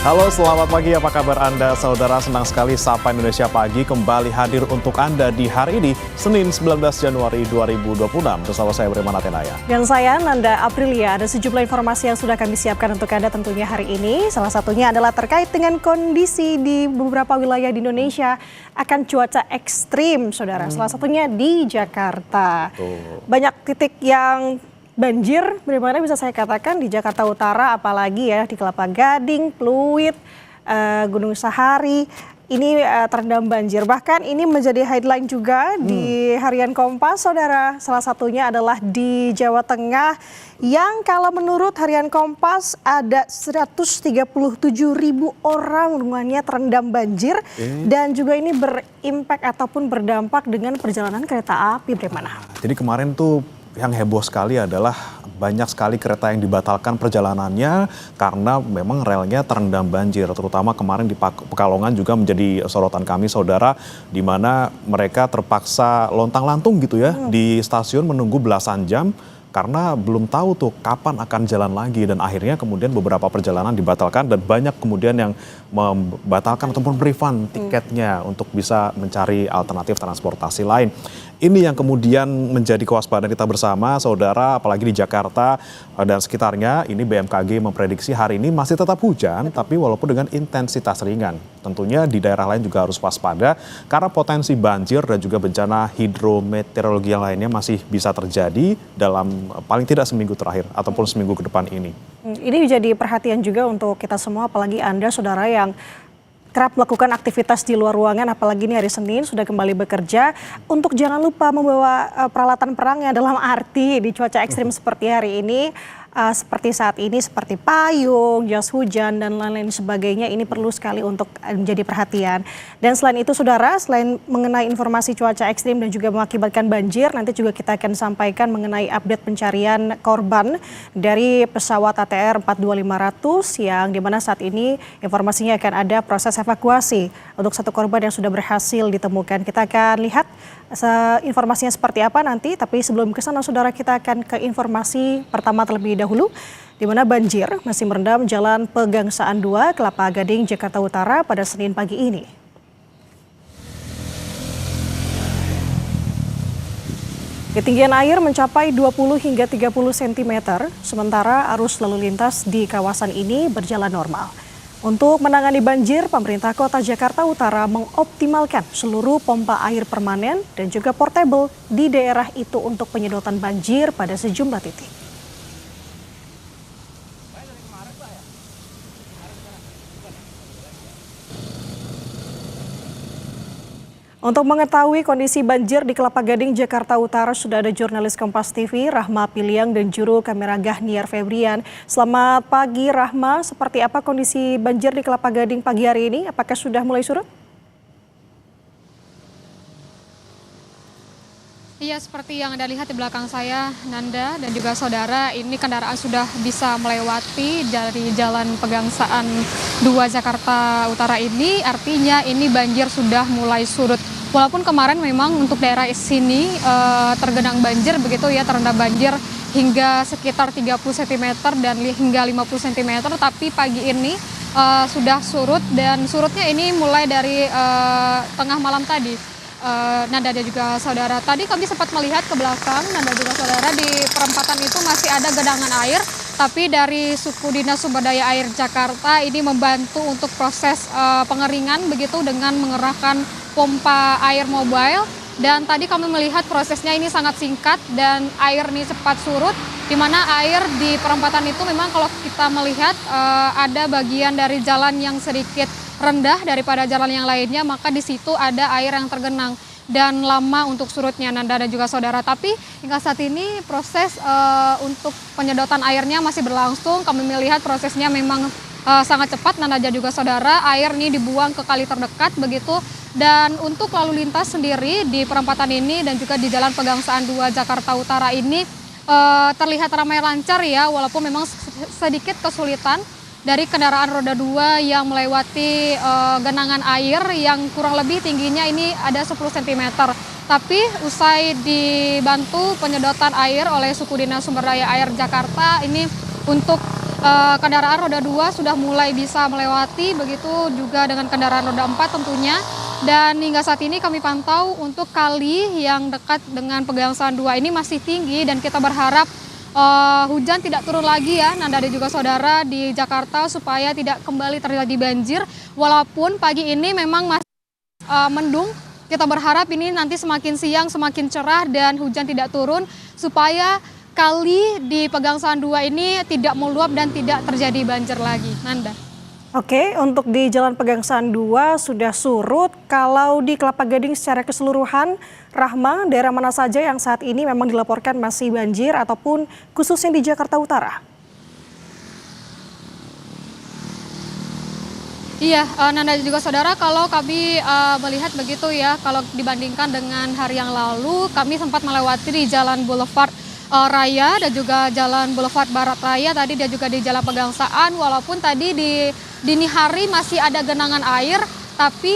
Halo, selamat pagi. Apa kabar Anda, saudara? Senang sekali Sapa Indonesia Pagi kembali hadir untuk Anda di hari ini, Senin 19 Januari 2026. Bersama saya Breman Atenaya. Dan saya Nanda Aprilia. Ada sejumlah informasi yang sudah kami siapkan untuk Anda tentunya hari ini. Salah satunya adalah terkait dengan kondisi di beberapa wilayah di Indonesia akan cuaca ekstrim, saudara. Salah satunya di Jakarta. Banyak titik yang banjir, bagaimana bisa saya katakan di Jakarta Utara, apalagi ya di Kelapa Gading, Pluit, Gunung Sahari, ini terendam banjir. Bahkan ini menjadi headline juga di harian Kompas, saudara. Salah satunya adalah di Jawa Tengah, yang kalau menurut harian Kompas ada 137.000 orang rumahnya terendam banjir. Dan juga ini berimpak ataupun berdampak dengan perjalanan kereta api, bagaimana? Jadi kemarin tuh yang heboh sekali adalah banyak sekali kereta yang dibatalkan perjalanannya karena memang relnya terendam banjir. Terutama kemarin di Pekalongan juga menjadi sorotan kami, saudara, di mana mereka terpaksa lontang-lantung gitu ya di stasiun menunggu belasan jam karena belum tahu tuh kapan akan jalan lagi, dan akhirnya kemudian beberapa perjalanan dibatalkan dan banyak kemudian yang membatalkan ataupun refund tiketnya untuk bisa mencari alternatif transportasi lain. Ini yang kemudian menjadi kewaspadaan kita bersama, saudara, apalagi di Jakarta dan sekitarnya. Ini BMKG memprediksi hari ini masih tetap hujan, tapi walaupun dengan intensitas ringan. Tentunya di daerah lain juga harus waspada karena potensi banjir dan juga bencana hidrometeorologi yang lainnya masih bisa terjadi dalam paling tidak seminggu terakhir ataupun seminggu ke depan ini. Ini jadi perhatian juga untuk kita semua, apalagi Anda, saudara, yang kerap melakukan aktivitas di luar ruangan, apalagi ini hari Senin sudah kembali bekerja, untuk jangan lupa membawa peralatan perangnya dalam arti di cuaca ekstrim seperti hari ini, seperti saat ini, seperti payung, jas hujan, dan lain-lain sebagainya. Ini perlu sekali untuk menjadi perhatian. Dan selain itu, saudara, selain mengenai informasi cuaca ekstrim dan juga mengakibatkan banjir, nanti juga kita akan sampaikan mengenai update pencarian korban dari pesawat ATR 42500 yang dimana saat ini informasinya akan ada proses evakuasi untuk satu korban yang sudah berhasil ditemukan. Kita akan lihat informasinya seperti apa nanti, tapi sebelum ke sana, saudara, kita akan ke informasi pertama terlebih dahulu, di mana banjir masih merendam Jalan Pegangsaan 2, Kelapa Gading, Jakarta Utara pada Senin pagi ini. Ketinggian air mencapai 20 hingga 30 cm, sementara arus lalu lintas di kawasan ini berjalan normal. Untuk menangani banjir, pemerintah Kota Jakarta Utara mengoptimalkan seluruh pompa air permanen dan juga portable di daerah itu untuk penyedotan banjir pada sejumlah titik. Untuk mengetahui kondisi banjir di Kelapa Gading, Jakarta Utara, sudah ada jurnalis Kompas TV, Rahma Piliang, dan juru kamera Gahniar Febrian. Selamat pagi, Rahma. Seperti apa kondisi banjir di Kelapa Gading pagi hari ini? Apakah sudah mulai surut? Iya, seperti yang Anda lihat di belakang saya, Nanda dan juga saudara, ini kendaraan sudah bisa melewati dari Jalan Pegangsaan 2 Jakarta Utara ini, artinya ini banjir sudah mulai surut. Walaupun kemarin memang untuk daerah sini tergenang banjir begitu ya, terendam banjir hingga sekitar 30 cm dan hingga 50 cm, tapi pagi ini sudah surut, dan surutnya ini mulai dari tengah malam tadi. Nanda dan juga saudara, tadi kami sempat melihat ke belakang, Nanda juga saudara, di perempatan itu masih ada genangan air, tapi dari suku dinas sumber daya air Jakarta ini membantu untuk proses pengeringan begitu dengan mengerahkan pompa air mobile, dan tadi kami melihat prosesnya ini sangat singkat dan air ini cepat surut, di mana air di perempatan itu memang kalau kita melihat ada bagian dari jalan yang sedikit rendah daripada jalan yang lainnya, maka di situ ada air yang tergenang dan lama untuk surutnya, Nanda dan juga saudara. Tapi hingga saat ini proses untuk penyedotan airnya masih berlangsung. Kami melihat prosesnya memang sangat cepat, Nanda dan juga saudara. Air ini dibuang ke kali terdekat begitu. Dan untuk lalu lintas sendiri di perempatan ini dan juga di Jalan Pegangsaan 2 Jakarta Utara ini terlihat ramai lancar ya, walaupun memang sedikit kesulitan dari kendaraan roda 2 yang melewati genangan air yang kurang lebih tingginya ini ada 10 cm. Tapi usai dibantu penyedotan air oleh Suku Dinas Sumber Daya Air Jakarta ini untuk kendaraan roda 2 sudah mulai bisa melewati, begitu juga dengan kendaraan roda 4 tentunya. Dan hingga saat ini kami pantau untuk kali yang dekat dengan Pegangsaan 2 ini masih tinggi, dan kita berharap hujan tidak turun lagi ya, Nanda dan juga saudara, di Jakarta supaya tidak kembali terjadi banjir. Walaupun pagi ini memang masih mendung, kita berharap ini nanti semakin siang semakin cerah dan hujan tidak turun supaya kali di Pegangsaan 2 ini tidak meluap dan tidak terjadi banjir lagi. Nanda. Oke, untuk di Jalan Pegangsaan 2 sudah surut. Kalau di Kelapa Gading secara keseluruhan, Rahma, daerah mana saja yang saat ini memang dilaporkan masih banjir ataupun khususnya di Jakarta Utara? Iya, Nanda juga saudara, kalau kami melihat begitu ya, kalau dibandingkan dengan hari yang lalu, kami sempat melewati di Jalan Boulevard Raya dan juga Jalan Boulevard Barat Raya, tadi dia juga di Jalan Pegangsaan, walaupun tadi di dini hari masih ada genangan air, tapi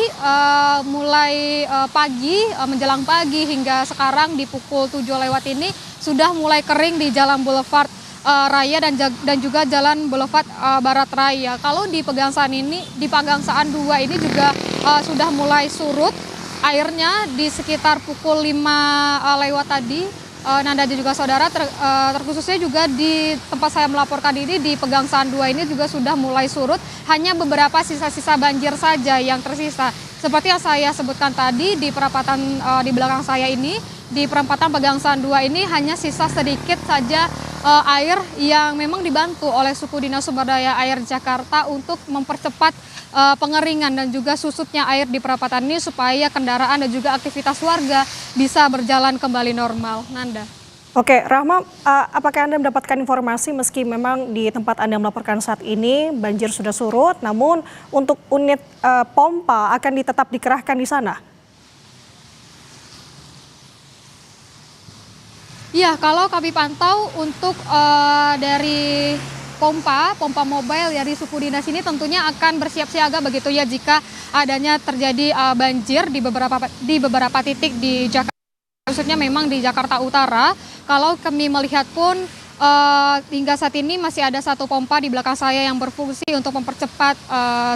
mulai pagi, menjelang pagi hingga sekarang di pukul 7 lewat ini sudah mulai kering di Jalan Boulevard Raya dan juga Jalan Boulevard Barat Raya. Kalau di Pegangsaan ini, di Pegangsaan 2 ini juga sudah mulai surut airnya di sekitar pukul 5 lewat tadi. Nanda dan juga saudara, terkhususnya juga di tempat saya melaporkan ini di Pegangsaan 2 ini juga sudah mulai surut, hanya beberapa sisa-sisa banjir saja yang tersisa. Seperti yang saya sebutkan tadi, di perempatan di belakang saya ini, di perempatan Pegangsaan 2 ini hanya sisa sedikit saja air yang memang dibantu oleh Suku Dinas Sumber Daya Air Jakarta untuk mempercepat pengeringan dan juga susutnya air di perempatan ini supaya kendaraan dan juga aktivitas warga bisa berjalan kembali normal. Nanda. Oke, Rahma, apakah Anda mendapatkan informasi meski memang di tempat Anda melaporkan saat ini banjir sudah surut, namun untuk unit pompa akan tetap dikerahkan di sana? Iya, kalau kami pantau untuk dari pompa mobile dari suku dinas ini tentunya akan bersiap siaga begitu ya jika adanya terjadi banjir di beberapa titik di Jakarta, khususnya memang di Jakarta Utara. Kalau kami melihat pun hingga saat ini masih ada satu pompa di belakang saya yang berfungsi untuk mempercepat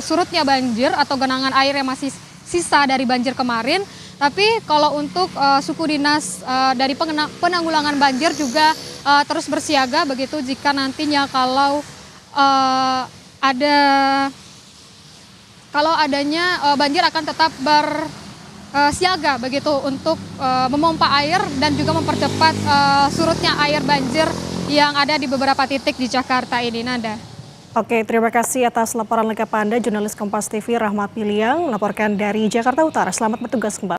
surutnya banjir atau genangan air yang masih sisa dari banjir kemarin. Tapi kalau untuk suku dinas dari penanggulangan banjir juga terus bersiaga begitu jika nantinya kalau adanya banjir akan tetap bersiaga begitu untuk memompa air dan juga mempercepat surutnya air banjir yang ada di beberapa titik di Jakarta ini, Nanda. Oke, terima kasih atas laporan lengkap Anda, jurnalis Kompas TV Rahmat Miliang, melaporkan dari Jakarta Utara. Selamat bertugas kembali.